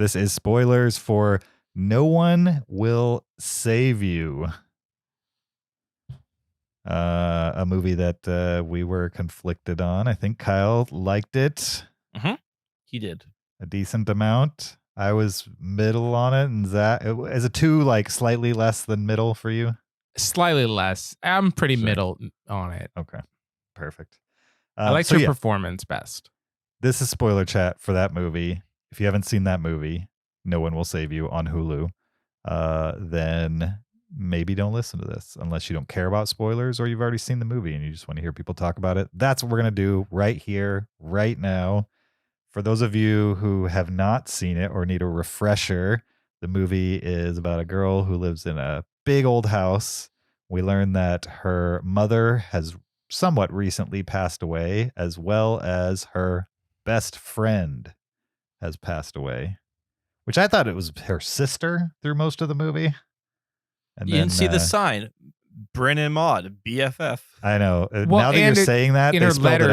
This is spoilers for No One Will Save You. A movie that we were conflicted on. I think Kyle liked it. Mm-hmm. He did. A decent amount. I was middle on it. And Zach, is it too like slightly less than middle for you? Slightly less. I'm pretty middle on it. Okay. Perfect. I liked her performance best. This is spoiler chat for that movie. If you haven't seen that movie, No One Will Save You on Hulu, then maybe don't listen to this unless you don't care about spoilers or you've already seen the movie and you just want to hear people talk about it. That's what we're going to do right here, right now. For those of you who have not seen it or need a refresher, the movie is about a girl who lives in a big old house. We learn that her mother has somewhat recently passed away, as well as her best friend has passed away, which I thought it was her sister through most of the movie. And you didn't see the sign, Bryn and Maud, BFF. I know. Now that you're saying that, in her letter,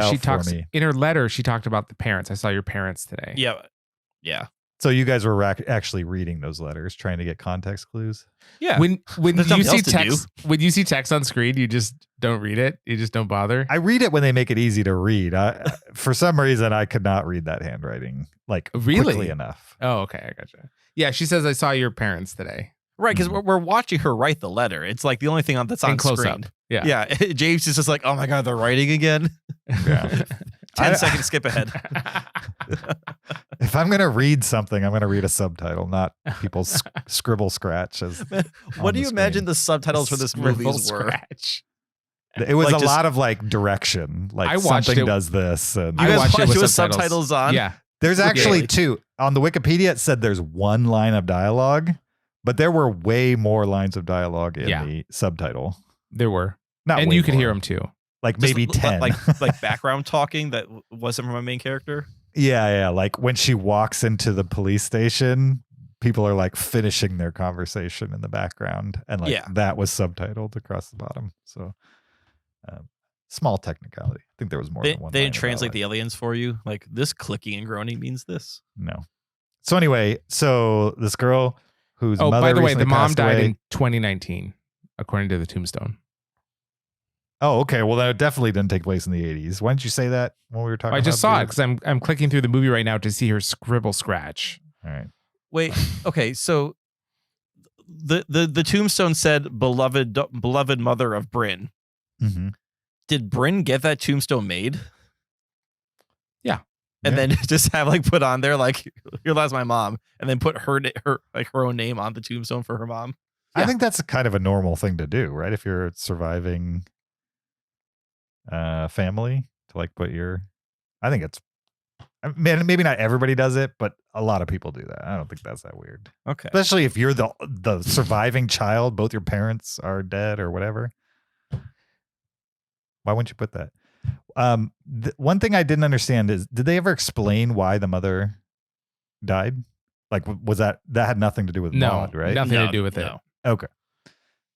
me. In her letter, she talked about the parents. I saw your parents today. Yeah. So you guys were actually reading those letters, trying to get context clues. Yeah. When you see text on screen, you just don't read it. You just don't bother. I read it when they make it easy to read. For some reason, I could not read that handwriting quickly enough. Oh, okay, I gotcha. Yeah, she says I saw your parents today. Right, because we're watching her write the letter. It's like the only thing that's on close screen. Up. Yeah. Yeah. James is just like, oh my God, they're writing again. Yeah. 10-second skip ahead. If I'm going to read something, I'm going to read a subtitle, not people's scribble scratch. What do you imagine the subtitles for this movie were? Scratch. It was a lot of like direction, like something does this. And you guys watched it with subtitles on? Yeah. There's actually two. On the Wikipedia, it said there's one line of dialogue, but there were way more lines of dialogue in the subtitle. There were. And you could hear them too. Like maybe 10. Like background talking that wasn't from a main character? Yeah. Like when she walks into the police station, people are like finishing their conversation in the background. And that was subtitled across the bottom. So small technicality. I think there was more than one. They didn't translate the aliens for you? Like this clicking and groaning means this? No. So anyway, this girl whose mother by the way, the mom died away. in 2019, according to the tombstone. Oh, okay. Well, that definitely didn't take place in the 80s. Why didn't you say that when we were talking? I just saw it because I'm clicking through the movie right now to see her scribble scratch. All right. Wait. Okay. So the tombstone said beloved mother of Bryn. Mm-hmm. Did Bryn get that tombstone made? Yeah. And then just have put on there here lies my mom, and then put her own name on the tombstone for her mom. Yeah. I think that's kind of a normal thing to do, right? If you're a surviving family, to put your, I think it's, maybe not everybody does it, but a lot of people do that. I don't think that's that weird. Okay. Especially if you're the surviving child, both your parents are dead or whatever. Why wouldn't you put that? One thing I didn't understand is, did they ever explain why the mother died? Was that had nothing to do with Maud, right? Nothing to do with it. Okay.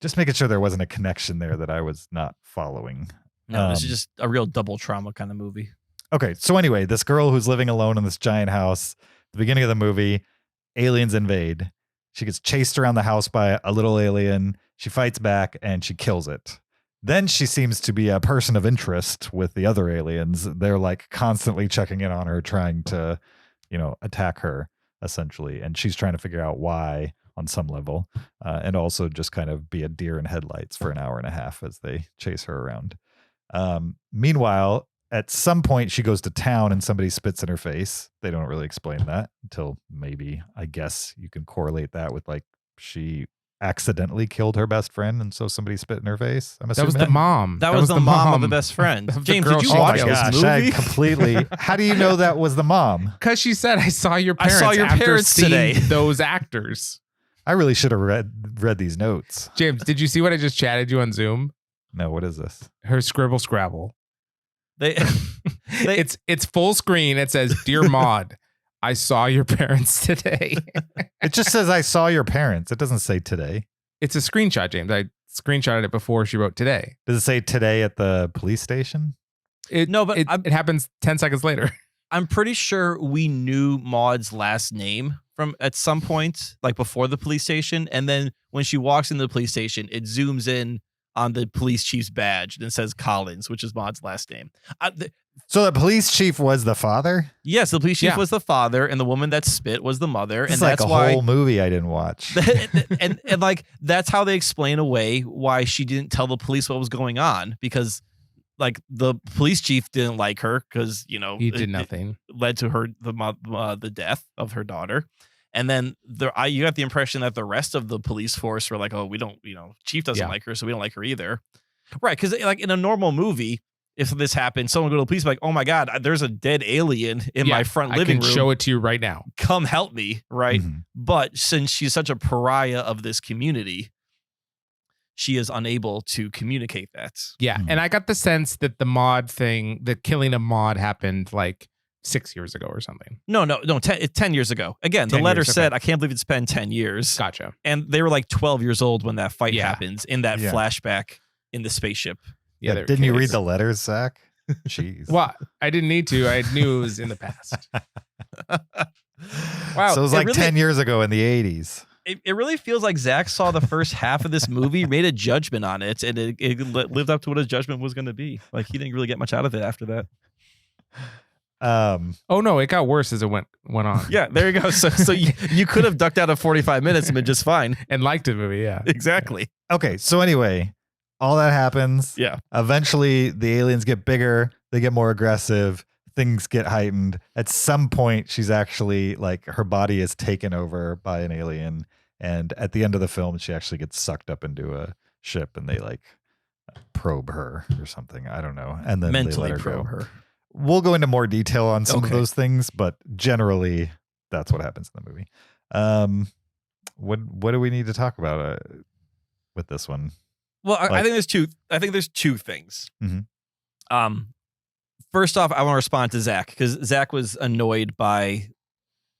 Just making sure there wasn't a connection there that I was not following. No, this is just a real double trauma kind of movie. Okay. So anyway, this girl who's living alone in this giant house, the beginning of the movie, aliens invade. She gets chased around the house by a little alien. She fights back and she kills it. Then she seems to be a person of interest with the other aliens. They're constantly checking in on her, trying to, attack her essentially. And she's trying to figure out why on some level, and also just kind of be a deer in headlights for an hour and a half as they chase her around. Meanwhile, at some point she goes to town and somebody spits in her face. They don't really explain that until maybe, I guess you can correlate that with she accidentally killed her best friend, and so somebody spit in her face. I'm assuming that was the mom. That was the mom of the best friend. James, did you watch this movie? I completely. How do you know that was the mom? Because she said, "I saw your parents." After seeing today. Those actors. I really should have read these notes. James, did you see what I just chatted you on Zoom? No, what is this? Her scribble scrabble. It's full screen. It says, "Dear Maud, I saw your parents today." It just says, "I saw your parents." It doesn't say today. It's a screenshot, James. I screenshotted it before she wrote today. Does it say today at the police station? It happens 10 seconds later. I'm pretty sure we knew Maud's last name from at some point, like before the police station. And then when she walks into the police station, it zooms in on the police chief's badge and it says Collins, which is Maud's last name. So the police chief was the father? Yes, the police chief was the father, and the woman that spit was the mother. It's and like that's a whole movie I didn't watch. and like that's how they explain away why she didn't tell the police what was going on, because like the police chief didn't like her because he did nothing. It led to her the death of her daughter. And then you got the impression that the rest of the police force were like, oh, we don't, chief doesn't like her, so we don't like her either. Right. Because like in a normal movie, if this happened, someone would go to the police like, oh my God, there's a dead alien in my front living room. I can show it to you right now. Come help me. Right. Mhm. But since she's such a pariah of this community, she is unable to communicate that. Yeah. Mhm. And I got the sense that the killing of Maud happened like 6 years ago or something. No, 10 years ago. Again, the 10 letter years, okay. said, I can't believe it's been 10 years. Gotcha. And they were like 12 years old when that fight Yeah. happens in that flashback in the spaceship. Yeah. Didn't you read the letters, Zach? Jeez. Well, I didn't need to. I knew it was in the past. Wow. So it was like really, 10 years ago in the 80s. It really feels like Zach saw the first half of this movie, made a judgment on it, and it lived up to what his judgment was going to be. Like he didn't really get much out of it after that. Oh no, it got worse as it went on. Yeah, there you go. So you could have ducked out of 45 minutes and been just fine. And liked the movie, yeah. Exactly. Okay, so anyway, all that happens. Yeah. Eventually, the aliens get bigger. They get more aggressive. Things get heightened. At some point, she's actually like her body is taken over by an alien. And at the end of the film, she actually gets sucked up into a ship and they like probe her or something. I don't know. And then Mentally they let her probe go. her. We'll go into more detail on some of Okay. those things, but generally, that's what happens in the movie. What do we need to talk about with this one? Well, I Like- think there's two things. Mhm. First off, I want to respond to Zach because Zach was annoyed by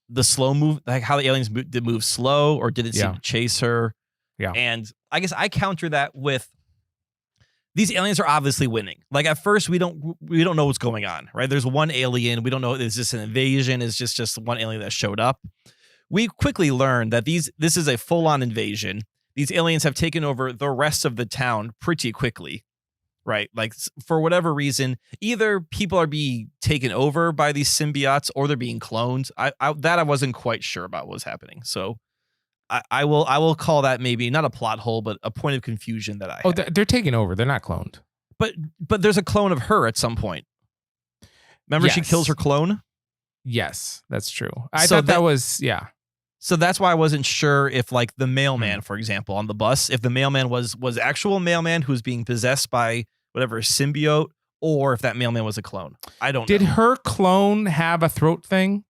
the slow move, like how the aliens did move slow or didn't seem Yeah. to chase her. Yeah. And I guess I counter that with these aliens are obviously winning. Like at first we don't know what's going on, right? There's one alien. We don't know, is this an invasion? Is just one alien that showed up? We quickly learn that this is a full-on invasion. These aliens have taken over the rest of the town pretty quickly, right? Like for whatever reason, either people are being taken over by these symbiotes or they're being cloned. I wasn't quite sure about what was happening. So I will call that maybe not a plot hole, but a point of confusion that I Oh, had. they're taking over. They're not cloned. But there's a clone of her at some point. Remember, she Yes. kills her clone. Yes, that's true. I So thought that that- was, yeah. So that's why I wasn't sure if like the mailman, for example, on the bus, if the mailman was actual mailman who's being possessed by whatever symbiote, or if that mailman was a clone. I don't Did know. her clone have a throat thing?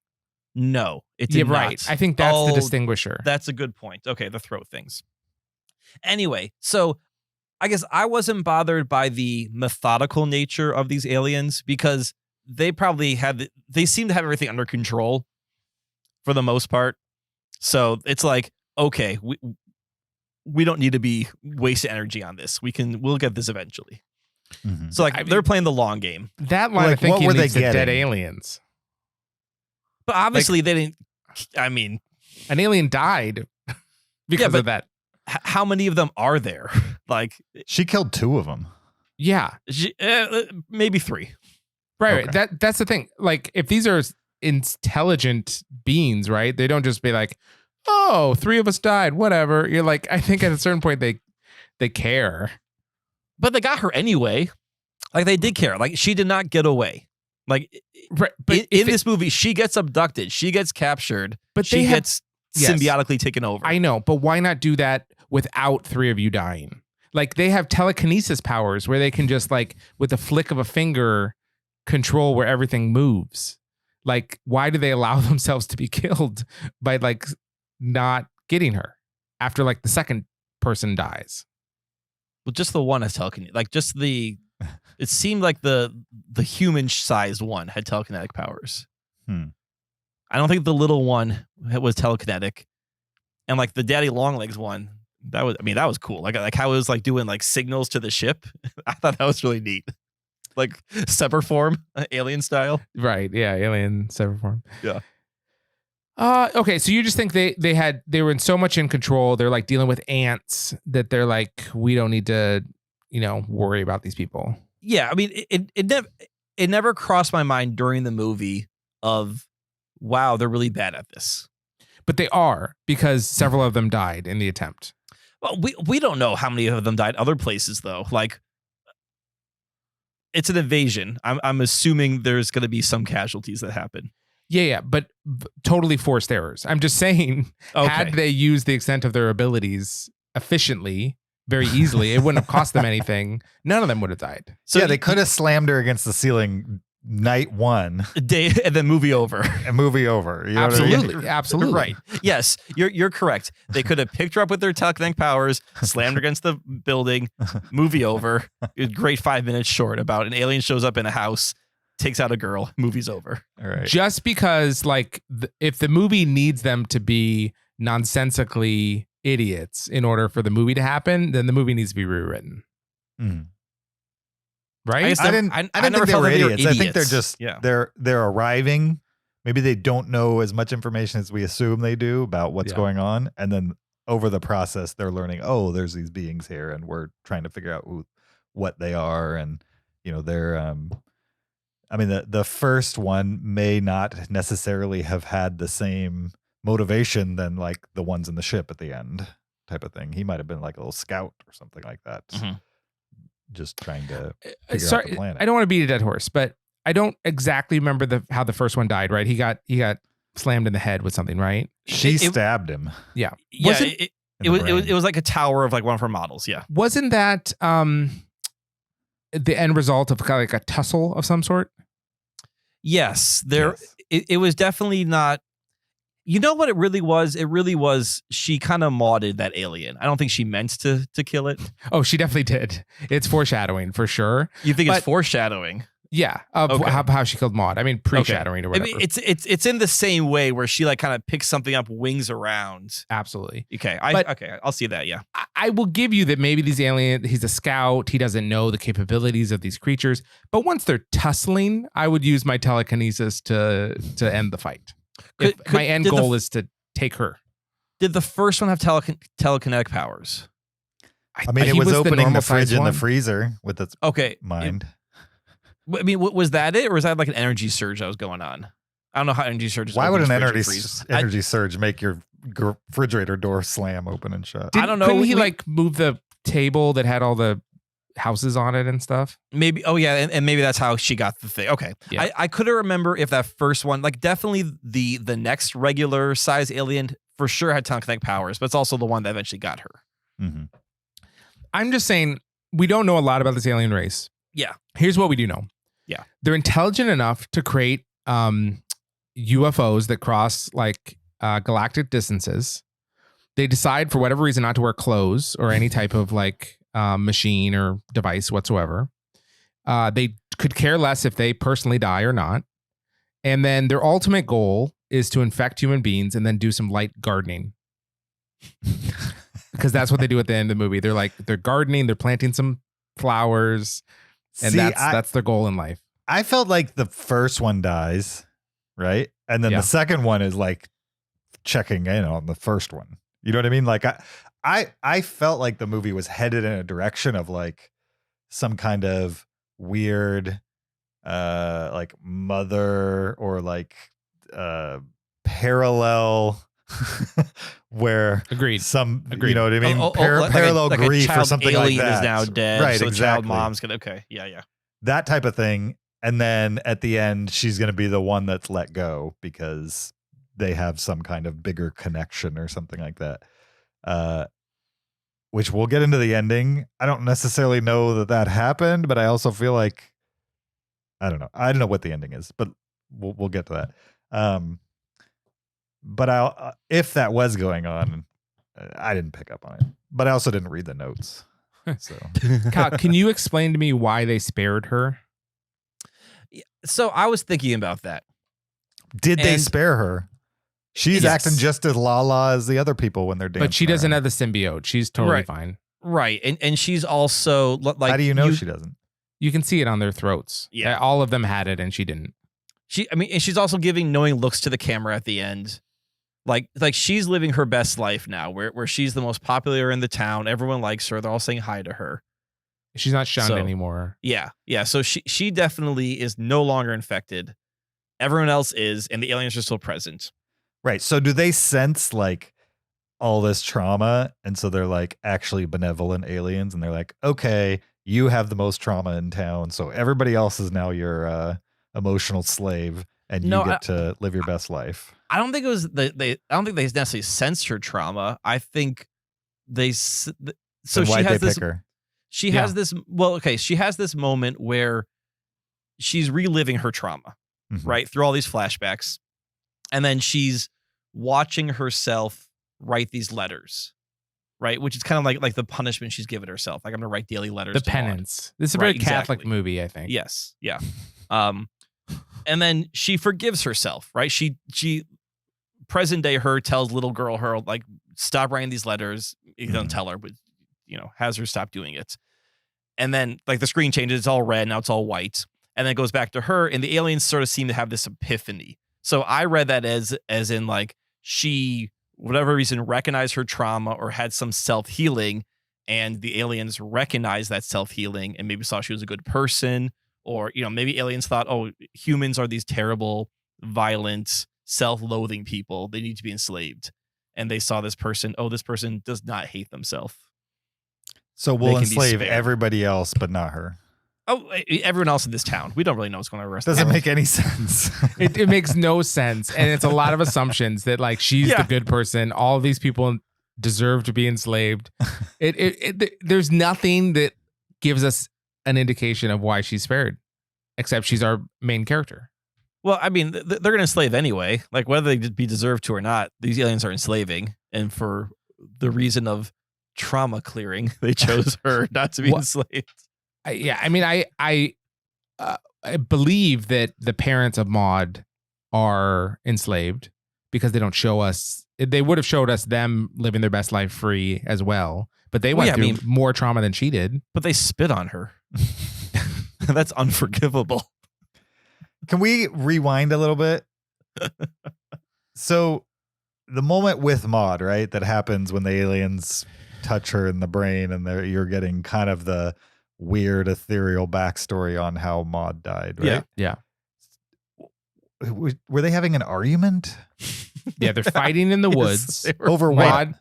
No, it Yeah, did right. not. I think that's the Oh, distinguisher. That's a good point. Okay, the throat things. Anyway, so I guess I wasn't bothered by the methodical nature of these aliens because they seem to have everything under control for the most part. So it's like, okay, we don't need to be wasting energy on this. We'll get this eventually. Mhm. So like I mean- they're playing the long game. That line Like, of thinking what were they leads to dead getting? aliens. But obviously they didn't. I mean, An alien died because but- of that. how many of them are there? Like, She killed 2 of them. Yeah. maybe 3. Right. Okay. That's the thing. Like, if these are intelligent beings, right? They don't just be like, oh, 3 of us died, whatever. You're like, I think at a certain point they care. But they got her anyway. Like they did care. Like she did not get away. Like Right. But in this movie, she gets abducted. She gets captured. But she they have- gets Yes. symbiotically taken over. I know, but why not do that without 3 of you dying? Like they have telekinesis powers where they can just like with a flick of a finger control where everything moves. Like why do they allow themselves to be killed by like not getting her after like the second person dies? Well, just the one has telekinetic. Like just the. It seemed like the human-sized one had telekinetic powers. I don't think the little one was telekinetic, and like the daddy longlegs one, that was cool. Like how it was like doing like signals to the ship. I thought that was really neat. like sever form, alien style. Right. Yeah. Alien sever form. Yeah. Okay. So you just think they were in so much in control. They're like dealing with ants that they're like, we don't need to, worry about these people. Yeah. I mean, it never crossed my mind during the movie of, wow, they're really bad at this. But they are, because several of them died in the attempt. Well, we don't know how many of them died other places though. Like, it's an invasion. I'm assuming there's going to be some casualties that happen. Yeah, but totally forced errors. I'm just saying, had they used the extent of their abilities efficiently, very easily, it wouldn't have cost them anything. None of them would have died. So yeah, they could have slammed her against the ceiling night one, day, and then movie over. And movie over. You know absolutely, what I mean? Absolutely. Right. Yes, you're correct. They could have picked her up with their telekinetic powers, slammed her against the building, movie over. Great 5 minutes short about an alien shows up in a house, takes out a girl, movie's over. All right. Just because, like, if the movie needs them to be nonsensically idiots in order for the movie to happen, then the movie needs to be rewritten. Mm. Right? I didn't think they were idiots. I think they're just they're arriving. Maybe they don't know as much information as we assume they do about what's going on, and then over the process they're learning, oh, there's these beings here, and we're trying to figure out what they are, and they're I mean, the first one may not necessarily have had the same motivation than like the ones in the ship at the end type of thing. He might have been like a little scout or something like that. Mm-hmm. Just trying to figure out the planet. I don't want to beat a dead horse, but I don't exactly remember how the first one died, right? He got slammed in the head with something, right? She stabbed him. Yeah. Yeah. It was like a tower of like one of her models. Yeah. Wasn't that the end result of kind of like a tussle of some sort? Yes. It was definitely not. You know what it really was? It really was, she kind of mauded that alien. I don't think she meant to kill it. Oh, she definitely did. It's foreshadowing for sure. You think it's foreshadowing? Yeah, of how she killed Maud. I mean, pre-shadowing or whatever. I mean, it's in the same way where she like kind of picks something up, wings around. Absolutely. Okay, I'll see that. Yeah, I will give you that. Maybe these aliens. He's a scout. He doesn't know the capabilities of these creatures. But once they're tussling, I would use my telekinesis to end the fight. My end goal is to take her. Did the first one have telekinetic powers? I mean, it was opening the fridge in the freezer with its mind. I mean, was that it, or was that like an energy surge that was going on? I don't know how energy surges. Why would an energy surge make your refrigerator door slam open and shut? I don't know. Couldn't he like move the table that had all the houses on it and stuff? Maybe. Oh yeah, and maybe that's how she got the thing. Okay, yeah. I couldn't remember if that first one, like definitely the next regular size alien for sure had telekinetic powers, but it's also the one that eventually got her. Mm-hmm. I'm just saying we don't know a lot about this alien race. Yeah. Here's what we do know. Yeah. They're intelligent enough to create UFOs that cross like galactic distances. They decide for whatever reason not to wear clothes or any type of like machine or device whatsoever. They could care less if they personally die or not. And then their ultimate goal is to infect human beings and then do some light gardening. Because that's what they do at the end of the movie. They're gardening, they're planting some flowers. And that's their goal in life. I felt like the first one dies, right? And then the second one is like checking in on the first one. You know what I mean? Like I felt like the movie was headed in a direction of like some kind of weird like mother or like parallel where agreed. You know what I mean? Parallel like grief a or something like that. Is now dead, right? So exactly. The child mom's gonna that type of thing. And then at the end, she's gonna be the one that's let go because they have some kind of bigger connection or something like that. Which we'll get into the ending. I don't necessarily know that happened, but I also feel like I don't know what the ending is, but we'll get to that. But if that was going on, I didn't pick up on it. But I also didn't read the notes. So, Kyle, can you explain to me why they spared her? So I was thinking about that. Did they spare her? She's acting just as la as the other people when they're dancing. But she doesn't have the symbiote. She's totally fine. Right. And she's also like. How do you know she doesn't? You can see it on their throats. Yeah. All of them had it and she didn't. And she's also giving knowing looks to the camera at the end. Like she's living her best life now, where she's the most popular in the town. Everyone likes her. They're all saying hi to her. She's not shunned anymore. Yeah. So she definitely is no longer infected. Everyone else is, and the aliens are still present. Right. So do they sense like all this trauma, and so they're like actually benevolent aliens, and they're like, okay, you have the most trauma in town, so everybody else is now your emotional slave, and you get to live your best life. I don't think it was I don't think they necessarily sensed her trauma. I think they. So she has this. She has this. Well, okay. She has this moment where she's reliving her trauma, right, through all these flashbacks, and then she's watching herself write these letters. Right, which is kind of like the punishment she's given herself. Like, I'm gonna write daily letters. The penance. This is a very Catholic movie, I think. Yes, yeah. And then she forgives herself. Right, she present day her tells little girl her like stop writing these letters. You don't tell her, but has her stop doing it. And then like the screen changes, it's all red now, it's all white, and then it goes back to her. And the aliens sort of seem to have this epiphany. So I read that as in like she, whatever reason, recognized her trauma or had some self-healing, and the aliens recognized that self-healing and maybe saw she was a good person, or maybe aliens thought, oh, humans are these terrible, violent, self-loathing people, they need to be enslaved, and they saw this person, oh, this person does not hate themselves, so we'll enslave everybody else but not her. Oh, everyone else in this town. We don't really know what's going on. Doesn't make any sense. It makes no sense. And it's a lot of assumptions that like she's the good person. All of these people deserve to be enslaved. There's nothing that gives us an indication of why she's spared, except she's our main character. Well, I mean, they're going to enslave anyway. Like whether they be deserved to or not, these aliens are enslaving. And for the reason of trauma clearing, they chose her not to be enslaved. I believe that the parents of Maud are enslaved because they don't show us. They would have showed us them living their best life free as well, but they went through more trauma than she did. But they spit on her. That's unforgivable. Can we rewind a little bit? So the moment with Maud, right, that happens when the aliens touch her in the brain, and you're getting kind of the weird ethereal backstory on how Maud died, right? Yeah. Were they having an argument? Yeah, they're fighting in the woods. Over Maud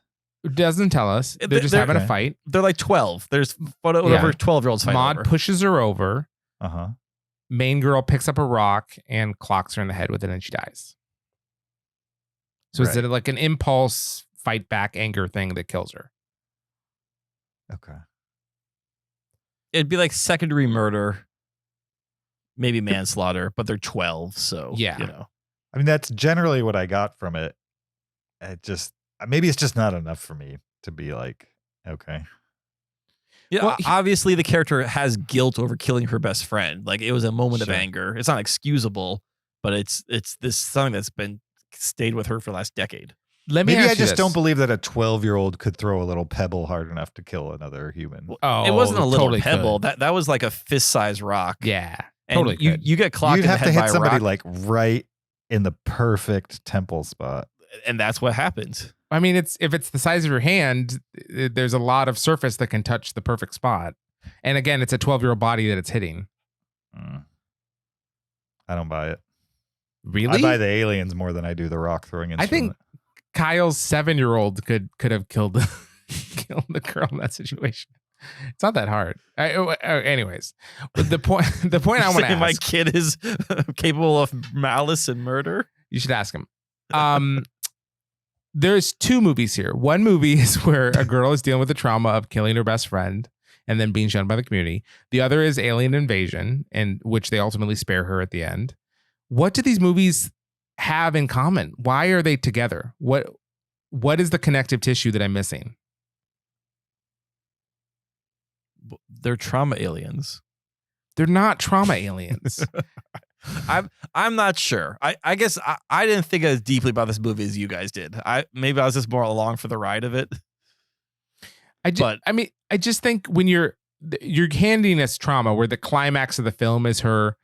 doesn't tell us. They're just having a fight. They're like 12. There's whatever 12-year-olds fighting Maud over. pushes her over. Uh-huh. Main girl picks up a rock and clocks her in the head with it, and she dies. So is it like an impulse fight back anger thing that kills her? Okay. It'd be like secondary murder, maybe manslaughter, but they're 12, so yeah. I mean, that's generally what I got from it. Maybe it's just not enough for me to be like, okay. Yeah, well, obviously the character has guilt over killing her best friend. Like it was a moment of anger. It's not excusable, but it's this something that's been stayed with her for the last decade. Maybe I just don't believe that a 12-year-old could throw a little pebble hard enough to kill another human. Oh, it wasn't a little pebble. That was like a fist-sized rock. Yeah, and totally. You get clocked. You'd in have the to head hit by somebody a rock, like right in the perfect temple spot, and that's what happened. I mean, if it's the size of your hand, there's a lot of surface that can touch the perfect spot. And again, it's a 12-year-old body that it's hitting. I don't buy it. Really? I buy the aliens more than I do the rock throwing instrument. I think Kyle's 7-year-old could have killed the girl in that situation. It's not that hard. Anyways, the point I want to ask. My kid is capable of malice and murder. You should ask him. There's 2 movies here. One movie is where a girl is dealing with the trauma of killing her best friend and then being shunned by the community. The other is Alien Invasion, and which they ultimately spare her at the end. What do these movies have in common? Why are they together? What is the connective tissue that I'm missing? They're trauma aliens. They're not trauma aliens. I'm not sure. I guess I didn't think as deeply about this movie as you guys did. Maybe I was just more along for the ride of it. I just think when you're you're handing us trauma where the climax of the film is her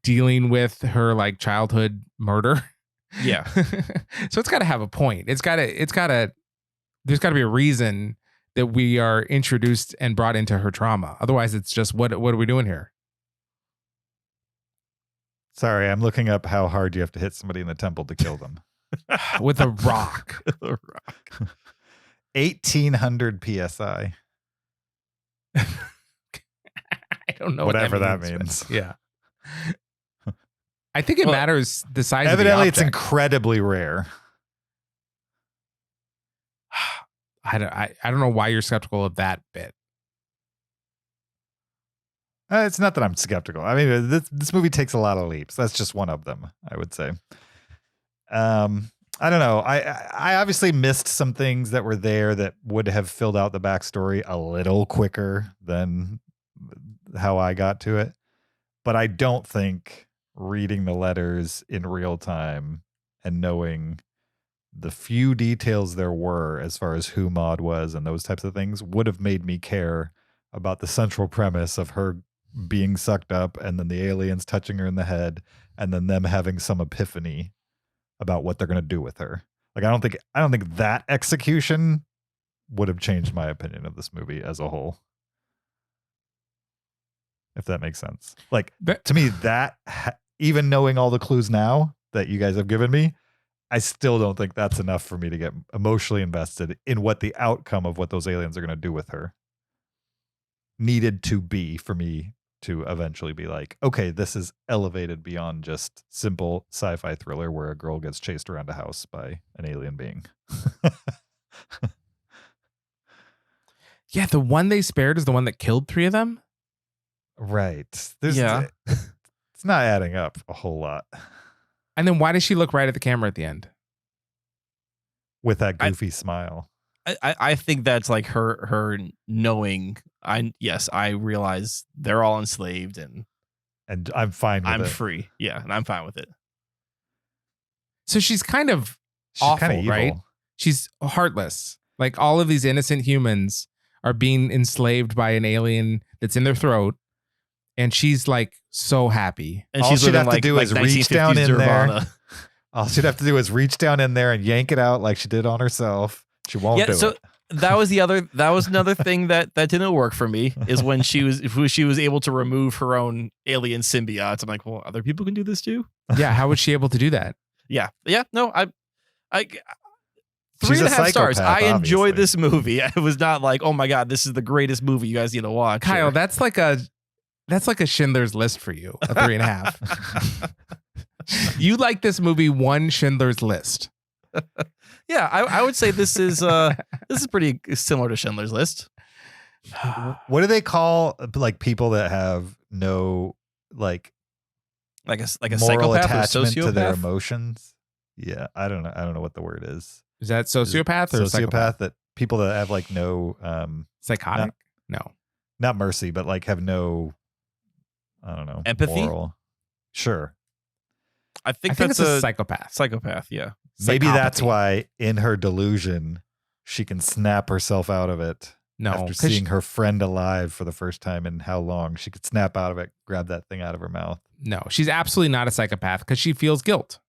dealing with her like childhood murder. Yeah. So it's got to have a point. There's got to be a reason that we are introduced and brought into her trauma. Otherwise, it's just what are we doing here? Sorry, I'm looking up how hard you have to hit somebody in the temple to kill them. With a rock. 1,800 psi. I don't know Whatever what that means. Yeah. I think it matters the size Evidently, of the it's incredibly rare. I don't know why you're skeptical of that bit. It's not that I'm skeptical. I mean, this movie takes a lot of leaps. That's just one of them, I would say. I don't know. I obviously missed some things that were there that would have filled out the backstory a little quicker than how I got to it. But I don't think reading the letters in real time and knowing the few details there were as far as who Maud was and those types of things would have made me care about the central premise of her being sucked up and then the aliens touching her in the head and then them having some epiphany about what they're going to do with her. Like, I don't think that execution would have changed my opinion of this movie as a whole. If that makes sense. Like, to me, even knowing all the clues now that you guys have given me, I still don't think that's enough for me to get emotionally invested in what the outcome of what those aliens are going to do with her needed to be for me to eventually be like, okay, this is elevated beyond just simple sci-fi thriller where a girl gets chased around a house by an alien being. Yeah, the one they spared is the one that killed 3 of them? Right. Yeah. It's not adding up a whole lot. And then why does she look right at the camera at the end? With that goofy smile. I think that's like her knowing I realize they're all enslaved and I'm fine with it. I'm free. Yeah, and I'm fine with it. So she's kind of She's awful, kinda evil. right? She's heartless. Like all of these innocent humans are being enslaved by an alien that's in their throat. And she's like so happy. And All she's she'd have living to do is reach 1950s down in there. Nirvana. All she'd have to do is reach down in there and yank it out like she did on herself. She won't do it. That was another thing that didn't work for me is when she was able to remove her own alien symbiotes. I'm like, well, other people can do this too. Yeah, how was she able to do that? Yeah. No, I She's a 3.5 stars. psychopath, I enjoyed obviously. this movie. I was not like, oh my God, this is the greatest movie you guys need to watch. Kyle, Or- that's like a Schindler's List for you, a 3.5. You like this movie one Schindler's List. Yeah, I would say this is pretty similar to Schindler's List. What do they call like people that have no like Like a moral psychopath or attachment to their sociopath? emotions? Yeah, I don't know what the word is. Is that sociopath or Sociopath, psychopath? that people that have like no Psychotic? No. not mercy, but like have no, I don't know, Empathy? moral. Sure. I think it's that's a a psychopath. psychopath. Yeah. Maybe that's Psychopathy. why in her delusion she can snap herself out of it. No, After 'cause seeing her friend alive for the first time in how long, she could snap out of it, grab that thing out of her mouth. no, she's absolutely not a psychopath because she feels guilt.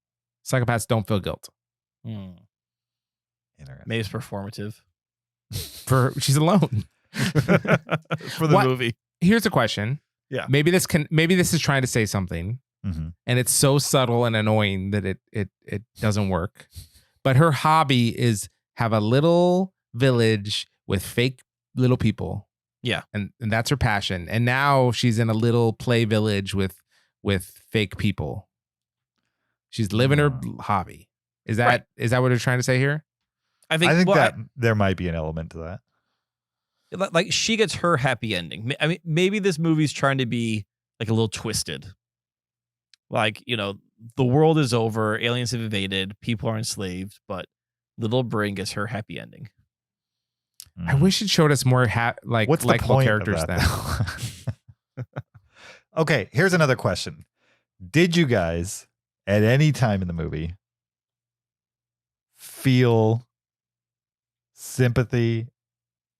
Psychopaths don't feel guilt. Interesting. Maybe it's performative She's alone. for the What? movie. Here's a question. Yeah. Maybe this is trying to say something, Mhm. and it's so subtle and annoying that it doesn't work. But her hobby is have a little village with fake little people. Yeah. And that's her passion. And now she's in a little play village with fake people. She's living her hobby. Is that what we're trying to say here? I think, I think well, that there might be an element to that. like she gets her happy ending. I mean, maybe this movie's trying to be like a little twisted. Like, the world is over, aliens have invaded, people are enslaved, but little brain gets her happy ending. I wish it showed us more What's the likable point characters of then. that? Okay, here's another question. Did you guys at any time in the movie feel sympathy,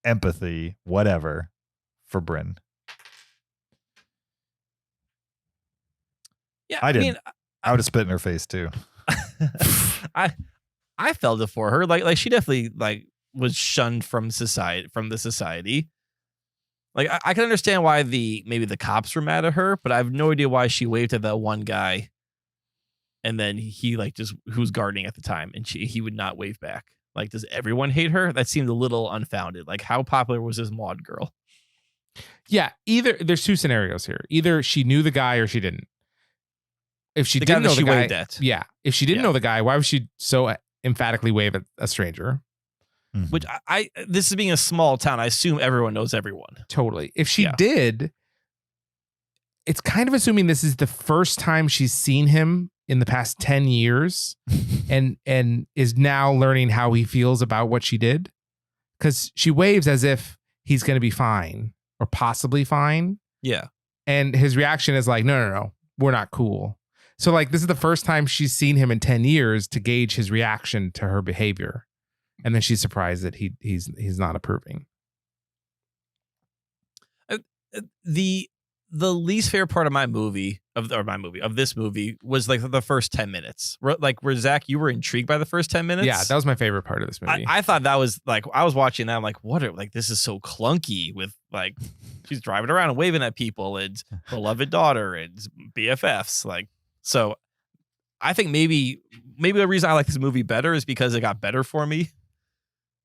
empathy, whatever, for Bryn. Yeah, I did. mean, I would have spit in her face too. I felt it for her. Like she definitely like was shunned from the society. Like I can understand why maybe the cops were mad at her, but I have no idea why she waved at that one guy, and then he like just who was gardening at the time, and he would not wave back. Like, does everyone hate her? That seemed a little unfounded. Like, how popular was this Maud girl? Yeah, there's two scenarios here. Either she knew the guy or she didn't. If she didn't know the guy, yeah. If she didn't know the guy, why was she so emphatically wave at a stranger? Mm-hmm. Which this is being a small town. I assume everyone knows everyone. Totally. If she did, it's kind of assuming this is the first time she's seen him in the past 10 years and is now learning how he feels about what she did. Because she waves as if he's going to be fine or possibly fine. Yeah. And his reaction is like, no, we're not cool. So like, this is the first time she's seen him in 10 years to gauge his reaction to her behavior. And then she's surprised that he's not approving. The least favorite part of of this movie was like the first 10 minutes. Like where Zach, you were intrigued by the first 10 minutes. Yeah, that was my favorite part of this movie. I thought that was like, I was watching that. I'm like, this is so clunky with like, she's driving around and waving at people and beloved daughter and BFFs. Like, so I think maybe the reason I like this movie better is because it got better for me.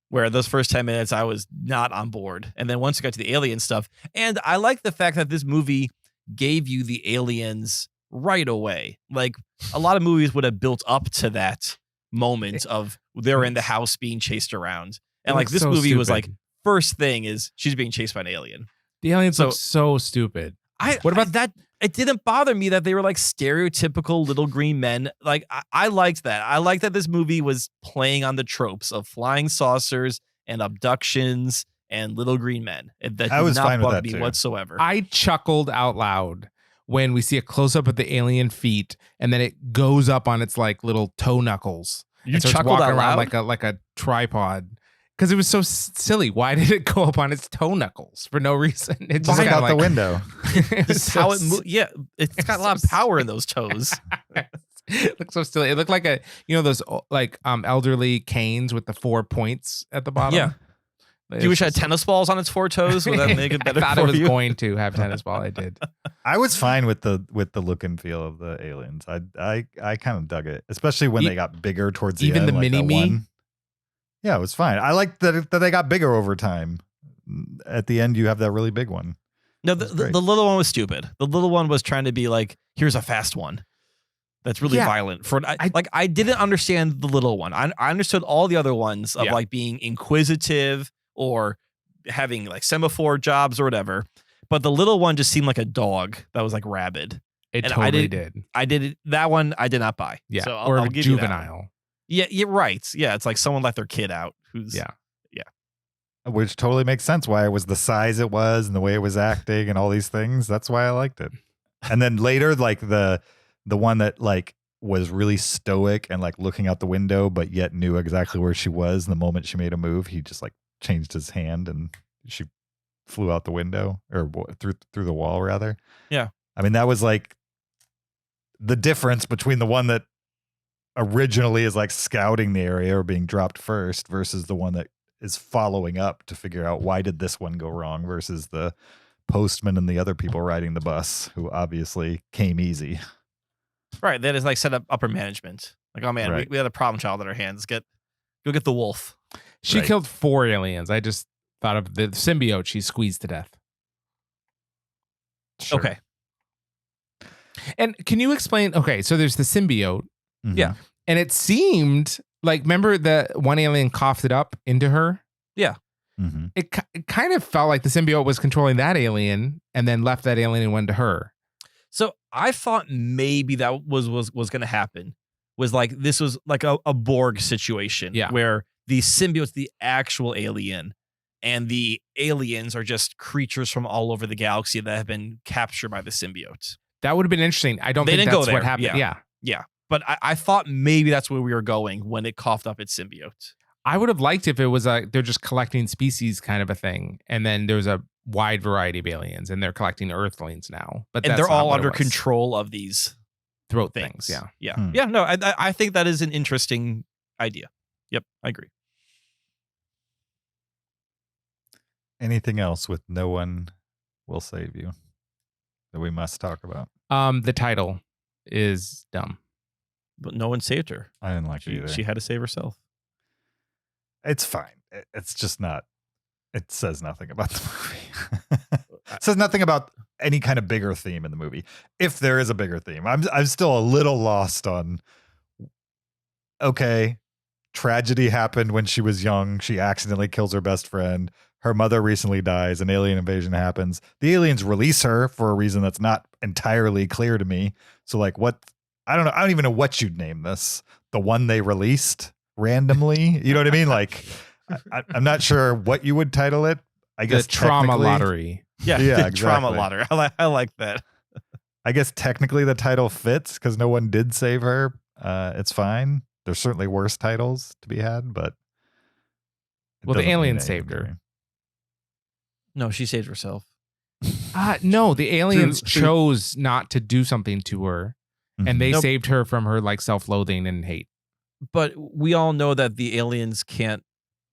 Where those first 10 minutes, I was not on board. And then once we got to the alien stuff, and I like the fact that this movie gave you the aliens right away. Like a lot of movies would have built up to that moment of they're in the house being chased around. And like this movie was like, first thing is she's being chased by an alien. The aliens look so stupid. What about that? It didn't bother me that they were like stereotypical little green men. Like I liked that. I liked that this movie was playing on the tropes of flying saucers and abductions and little green men. That I was did not fine with bug that me too. whatsoever. I chuckled out loud when we see a close up of the alien feet and then it goes up on its like little toe knuckles. You and starts chuckled walking out around loud? like a tripod. Because it was so silly. Why did it go up on its toe knuckles for no reason? It Just just out the window. This is how it moves. Yeah, it's got a lot of power in those toes. It looks so silly. It looked like those like elderly canes with the 4 points at the bottom. Yeah. Do you wish I had tennis balls on its 4 toes? Would that make it better I thought for it was you? going to have tennis ball. I did. I was fine with the look and feel of the aliens. I kind of dug it, especially when they got bigger towards the even end. the like mini-me? one. Yeah, it was fine. I liked that they got bigger over time. At the end, you have that really big one. No, the little one was stupid. The little one was trying to be like, here's a fast one that's really violent. I didn't understand the little one. I understood all the other ones of like being inquisitive or having like semaphore jobs or whatever. But the little one just seemed like a dog that was like rabid. It And totally did. I did that one. I did not buy. Yeah, so or I'll give you that one. juvenile. Yeah, you're right. Yeah, it's like someone let their kid out. Who's Which totally makes sense why it was the size it was and the way it was acting and all these things. That's why I liked it. And then later, like the one that like was really stoic and like looking out the window, but yet knew exactly where she was. And the moment she made a move, he just like changed his hand and she flew out the window or through the wall rather. Yeah. I mean, that was like the difference between the one that originally is like scouting the area or being dropped first versus the one that is following up to figure out why did this one go wrong versus the postman and the other people riding the bus who obviously came easy. Right. That is like set up upper management. Like, oh man, Right. we had a problem child on our hands. Go get the wolf. She Right. killed 4 aliens. I just thought of the symbiote she squeezed to death. Sure. Okay. And can you explain? Okay, so there's the symbiote. Mhm. Yeah. And it seemed like, remember the one alien coughed it up into her? Mhm. It kind of felt like the symbiote was controlling that alien and then left that alien and went to her. So I thought maybe that was going to happen. Was like this was like a Borg situation where the symbiote's the actual alien and the aliens are just creatures from all over the galaxy that have been captured by the symbiote. That would have been interesting. I don't They think didn't that's go what there. happened. Yeah. Yeah. But I thought maybe that's where we were going when it coughed up its symbiote. I would have liked if it was they're just collecting species kind of a thing. And then there's a wide variety of aliens, and they're collecting Earthlings now. But And that's they're not all what it under was. control of these throat things. things. Yeah. Yeah. No, I think that is an interesting idea. Yep, I agree. Anything else with No One Will Save You that we must talk about? The title is dumb. But no one saved her. I didn't like it either. She had to save herself. It's fine. It's just not. It says nothing about the movie. It says nothing about any kind of bigger theme in the movie. If there is a bigger theme, I'm still a little lost on. Okay, tragedy happened when she was young. She accidentally kills her best friend. Her mother recently dies. An alien invasion happens. The aliens release her for a reason that's not entirely clear to me. So, like, what? I don't know. I don't even know what you'd name this. The one they released randomly. You know what I mean? Like, I'm not sure what you would title it. I guess the trauma technically- lottery. Yeah, Yeah, the trauma exactly. lottery. I like that. I guess technically the title fits because no one did save her. It's fine. There's certainly worse titles to be had, but it Well, the doesn't mean alien anything saved to her. me. No, she saved herself. No, the aliens True. chose not to do something to her, and they Nope. saved her from her like self-loathing and hate. But we all know that the aliens can't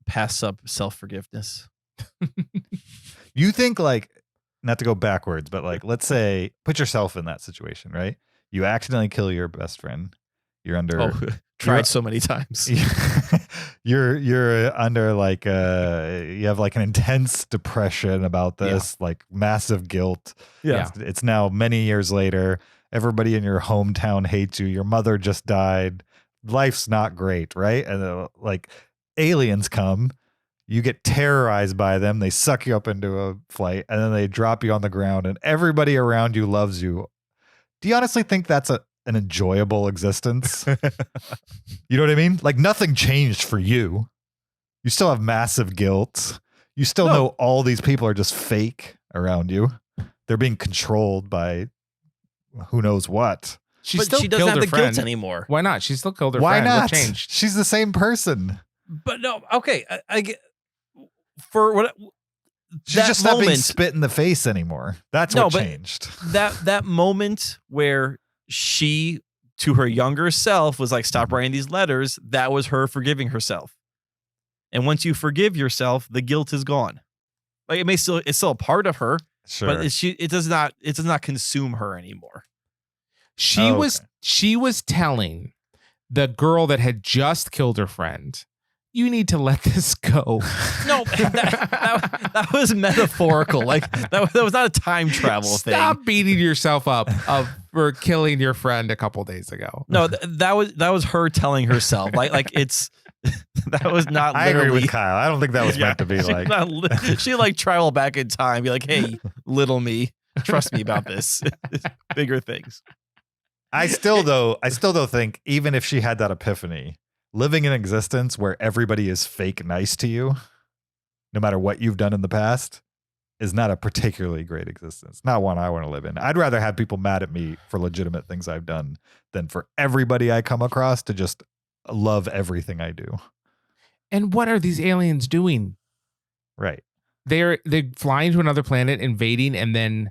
pass up self-forgiveness. You think, like, not to go backwards, but like, let's say, put yourself in that situation, right? You accidentally kill your best friend. You're under. Oh, tried so many times. You're under like you have like an intense depression about this, like massive guilt. Yeah. It's now many years later. Everybody in your hometown hates you. Your mother just died. Life's not great, right? And like aliens come, you get terrorized by them. They suck you up into a flight, and then they drop you on the ground, and everybody around you loves you. Do you honestly think that's an enjoyable existence? You know what I mean? Like nothing changed for you. You still have massive guilt. You still know all these people are just fake around you. They're being controlled by who knows what. She But still she doesn't killed have her the friend. guilt anymore. Why not? She still killed her Why friend. not? What changed? She's the same person. But no, okay. I get for what She's that just not being moment- spit in the face anymore. That's No, what but- changed. that moment where she to her younger self was like, stop writing these letters. That was her forgiving herself. And once you forgive yourself, the guilt is gone. Like it's still a part of her, Sure. but it does not consume her anymore. She Oh, was okay. she was telling the girl that had just killed her friend, you need to let this go. No, that was metaphorical. Like that was not a time travel Stop thing. beating yourself up for killing your friend a couple days ago. No, that was her telling herself. Like it's that was not. I agree literally, with Kyle. I don't think that was Yeah, meant to be she like. she like travel back in time, be like, hey, little me, trust me about this. Bigger things. I still though think even if she had that epiphany, living in existence where everybody is fake nice to you, no matter what you've done in the past, is not a particularly great existence. Not one I want to live in. I'd rather have people mad at me for legitimate things I've done than for everybody I come across to just love everything I do. And what are these aliens doing? Right. They're flying to another planet, invading, and then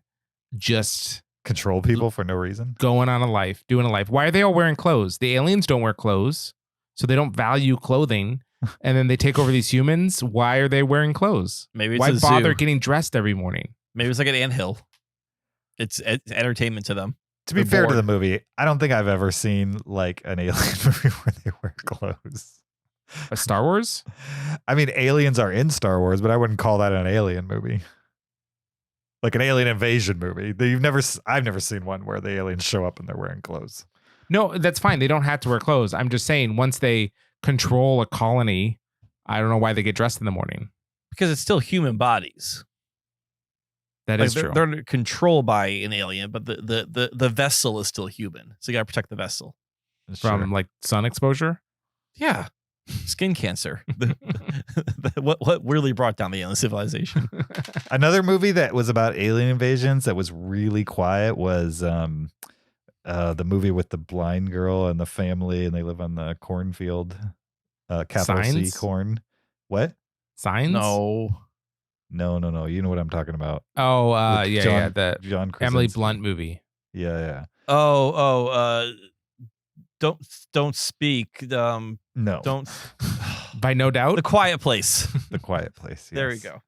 just Control people for no reason. going on a life, doing a life. Why are they all wearing clothes? The aliens don't wear clothes, so they don't value clothing. And then they take over these humans. Why are they wearing clothes? Maybe it's Why a bother zoo. getting dressed every morning? Maybe it's like an anthill. It's entertainment to them. To be They're fair to the bored. movie, I don't think I've ever seen like an alien movie where they wear clothes. A Star Wars? I mean, aliens are in Star Wars, but I wouldn't call that an alien movie. Like an alien invasion movie. I've never seen one where the aliens show up and they're wearing clothes. No, that's fine. They don't have to wear clothes. I'm just saying, once they control a colony, I don't know why they get dressed in the morning. Because it's still human bodies. That Like is they're, true. they're controlled by an alien, but the vessel is still human. So you gotta protect the vessel. From Sure. like sun exposure. Yeah. Skin cancer. What really brought down the alien civilization? Another movie that was about alien invasions that was really quiet was the movie with the blind girl and the family, and they live on the cornfield. Capital C Signs? corn. What? Signs? No. No. You know what I'm talking about. Oh, With yeah. The John Emily Krasinski. Blunt movie. Yeah. Don't speak. No. Don't. By No Doubt. The Quiet Place. The Quiet Place. Yes. There we go.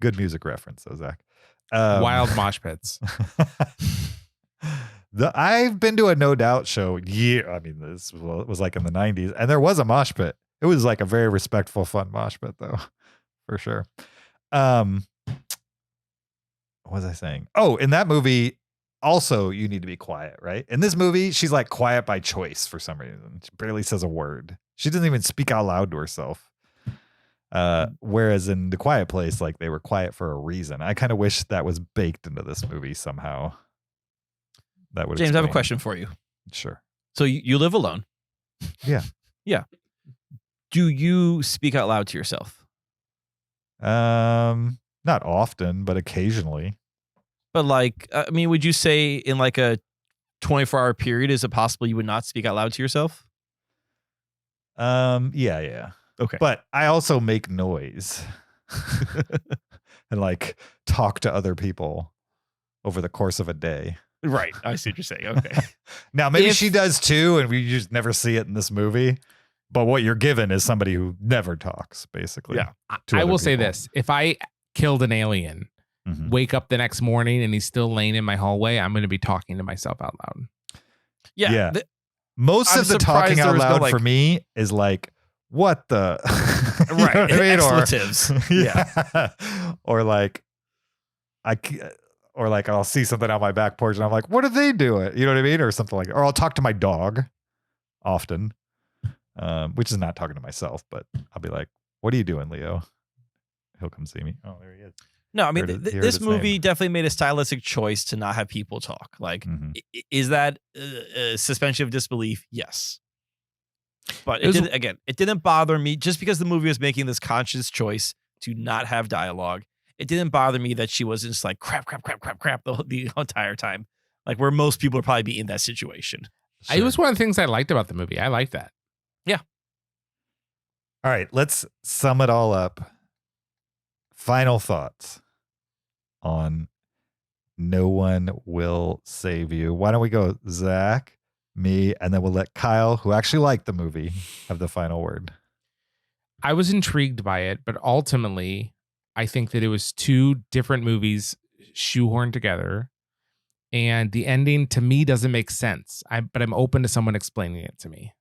Good music reference, though, Zach. Wild mosh pits. I've been to a No Doubt show. Yeah, I mean, this was like in the 90s, and there was a mosh pit. It was like a very respectful, fun mosh pit, though, for sure. What was I saying? Oh, in that movie, also, you need to be quiet, right? In this movie, she's like quiet by choice for some reason. She barely says a word. She doesn't even speak out loud to herself. Whereas in The Quiet Place, like they were quiet for a reason. I kind of wish that was baked into this movie somehow. That would James, I have a explain. question for you. Sure. So you live alone. Yeah. Yeah. Do you speak out loud to yourself? Not often, but occasionally. But like, I mean, would you say in like a 24-hour period, is it possible you would not speak out loud to yourself? Yeah. Okay. But I also make noise and like talk to other people over the course of a day. Right. I see what you're saying. Okay. Now, maybe she does too, and we just never see it in this movie. But what you're given is somebody who never talks, basically. Yeah. I will say this. If I killed an alien, Mhm. wake up the next morning and he's still laying in my hallway, I'm going to be talking to myself out loud. Yeah. Most I'm of the surprised talking there out was no, loud like- for me is like, what the? You know Right. what I mean? Expletives. Yeah. Or like, I'll see something on my back porch and I'm like, what are they doing? You know what I mean? Or something like that. Or I'll talk to my dog often, which is not talking to myself, but I'll be like, what are you doing, Leo? He'll come see me. Oh, there he is. No, I mean, Heard it- heard this its movie name. definitely made a stylistic choice to not have people talk. Like, Mhm. is that suspension of disbelief? Yes. But It was- it didn't bother me just because the movie was making this conscious choice to not have dialogue. It didn't bother me that she wasn't just like crap the entire time. Like where most people would probably be in that situation. It was one of the things I liked about the movie. I like that. All right, let's sum it all up. Final thoughts on No One Will Save You. Why don't we go Zach, me, and then we'll let Kyle, who actually liked the movie, have the final word. I was intrigued by it, but ultimately, I think that it was two different movies shoehorned together. And the ending to me doesn't make sense. But I'm open to someone explaining it to me.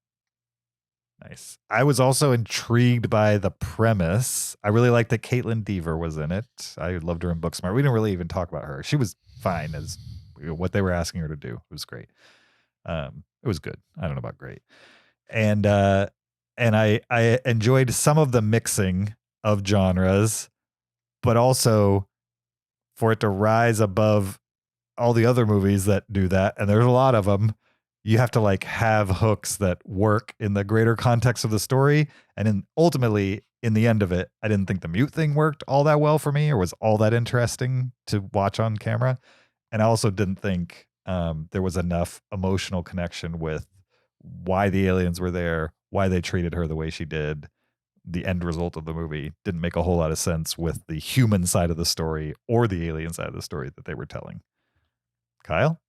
Nice. I was also intrigued by the premise. I really liked that Caitlin Dever was in it. I loved her in Booksmart. We didn't really even talk about her. She was fine as what they were asking her to do. It was great. It was good. I don't know about great. And I enjoyed some of the mixing of genres, but also for it to rise above all the other movies that do that, and there's a lot of them, you have to like have hooks that work in the greater context of the story. And ultimately, in the end of it, I didn't think the mute thing worked all that well for me or was all that interesting to watch on camera. And I also didn't think there was enough emotional connection with why the aliens were there, why they treated her the way she did. The end result of the movie didn't make a whole lot of sense with the human side of the story or the alien side of the story that they were telling. Kyle?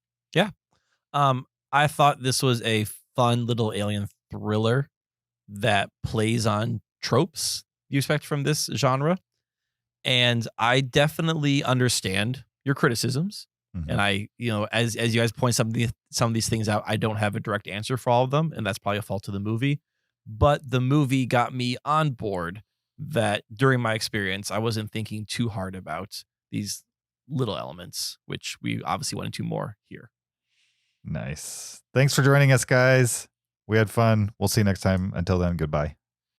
I thought this was a fun little alien thriller that plays on tropes you expect from this genre. And I definitely understand your criticisms. Mhm. And I, as you guys point some of these things out, I don't have a direct answer for all of them. And that's probably a fault of the movie. But the movie got me on board that during my experience, I wasn't thinking too hard about these little elements, which we obviously went into more here. Nice. Thanks for joining us, guys. We had fun. We'll see you next time. Until then, goodbye.